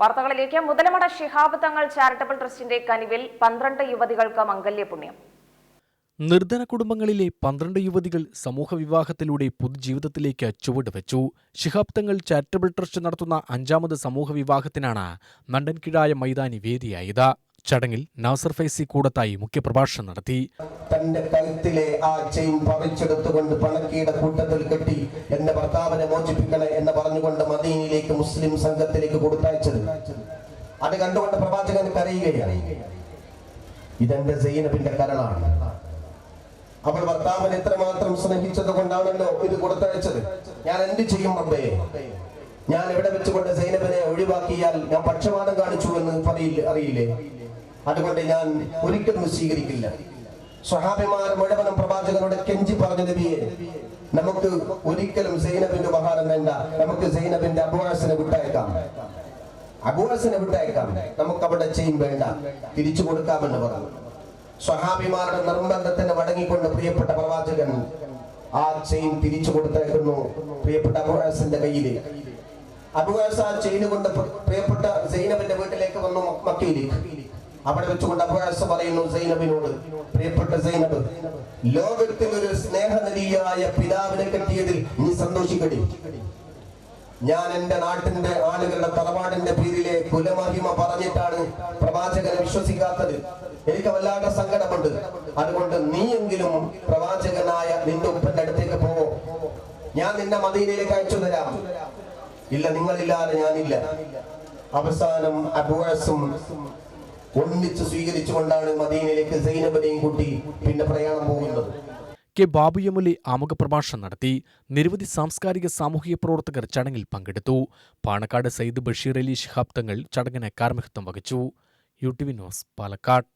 വാർത്തകളിലേക്ക്. മുതലമട ശിഹാബ് തങ്ങൾ ചാരിറ്റബിൾ ട്രസ്റ്റിന്റെ കനിവിൽ 12 യുവതികൾക്ക് മംഗല്യപുണ്യം. നിർധന കുടുംബങ്ങളിലെ 12 യുവതികൾ സമൂഹ വിവാഹത്തിലൂടെ പുതുജീവിതത്തിലേക്ക് ചുവടുവെച്ചു. ശിഹാബ് തങ്ങൾ ചാരിറ്റബിൾ ട്രസ്റ്റ് നടത്തുന്ന 5ാമത് സമൂഹ വിവാഹത്തിനാണ് നണ്ടൻകിഴായ മൈതാനി വേദിയായത്. ചടങ്ങിൽ നാസർ ഫൈസി കൂടത്തായി മുഖ്യപ്രഭാഷണം നടത്തി. തന്റെ കഴുത്തിലെ ആ ചെയിൻ പറിച്ചെടുത്തുകൊണ്ട് പണക്കിയുടെ കൂട്ടത്തിൽ കെട്ടി എന്റെ ഭർത്താവിനെ മോചിപ്പിക്കണേ എന്ന് പറഞ്ഞുകൊണ്ട് മദീനയിലേക്ക് മുസ്ലിം സംഘത്തിലേക്ക് കൊടുത്തയച്ചത്. അത് കണ്ടുകൊണ്ട് പ്രവാചകൻ കരയുകയാണ്. ഇതെന്റെ സൈനബിന്റെ കരളാണ്. അവൾ ഭർത്താവിനെ എത്രമാത്രം സ്നേഹിച്ചത് കൊണ്ടാണല്ലോ ഇത് കൊടുത്തയച്ചത്. ഞാൻ എന്ത് ചെയ്യും റബ്ബേ? ഞാൻ എവിടെ വെച്ചുകൊണ്ട് സൈനബിനെ ഒഴിവാക്കിയാൽ ഞാൻ പക്ഷപാതം കാണിച്ചു എന്ന് അറിയില്ലേ? അതുകൊണ്ട് ഞാൻ ഒരിക്കലും സ്വീകരിക്കില്ല. സ്വഹാബിമാർ മുഴുവനും പ്രവാചകനോട് കെഞ്ചി പറഞ്ഞു, നബിയെ, നമുക്ക് ഒരിക്കലും സൈനബിന്റെ ഉപഹാരം വേണ്ട, നമുക്ക് സൈനബിന്റെ അബൂഅസിനെ വിട്ടയക്കാം, നമുക്ക് അവിടെ ചെയിൻ വേണ്ട, തിരിച്ചു കൊടുക്കാമെന്ന് പറഞ്ഞു. സ്വഹാബിമാരുടെ നിർബന്ധത്തിന് വഴങ്ങിക്കൊണ്ട് പ്രിയപ്പെട്ട പ്രവാചകൻ ആ ചെയിൻ തിരിച്ചു കൊടുത്തായിരുന്നു പ്രിയപ്പെട്ട അബൂഅസിന്റെ കയ്യില്. അബൂഅസ് ആ ചെയിൻ കൊണ്ട് പ്രിയപ്പെട്ട സൈനബിന്റെ വീട്ടിലേക്ക് വന്നു, മക്കയിലേക്ക്. അവിടെ വെച്ചുകൊണ്ട് അബൂഅസ് പറയുന്നു സൈനബിനോട്, പ്രിയപ്പെട്ട സൈനബ്, ലോകത്തിൽ ഒരു സ്നേഹനിധിയായ പിതാവിനെ കെട്ടിയതിൽ നീ സന്തോഷിക്കടി. ഞാൻ എന്റെ നാട്ടിന്റെ ആളുകളുടെ തറവാടിന്റെ പേരിലെ കുലമഹിമ പറഞ്ഞിട്ടാണ് പ്രവാചകനെ വിശ്വസിക്കാത്തത്. എനിക്ക് വല്ലാതെ സങ്കടമുണ്ട്. അതുകൊണ്ട് നീയെങ്കിലും പ്രവാചകനായ നിന്റെ ഉപ്പന്റെ അടുത്തേക്ക് പോവോ, ഞാൻ നിന്നെ മദീനയിലേക്ക് അയച്ചു തരാം. ഇല്ല, നിങ്ങളില്ലാതെ ഞാനില്ല. അവസാനം അബൂഅസും ഒന്നിച്ച് സ്വീകരിച്ചുകൊണ്ടാണ് മദീനയിലേക്ക് സൈനബിനെയും കൂട്ടി പിന്നെ പ്രയാണം പോകുന്നത്. കെ ബാബുയമുലി ആമുഖ പ്രഭാഷണം നടത്തി. നിരവധി സാംസ്കാരിക സാമൂഹിക പ്രവർത്തകർ ചടങ്ങിൽ പങ്കെടുത്തു. പാണക്കാട് സയ്യിദ് ബഷീർ അലി ശിഹാബ് തങ്ങൾ ചടങ്ങിന് കാർമ്മികത്വം വഹിച്ചു. UTV news, Palakkad.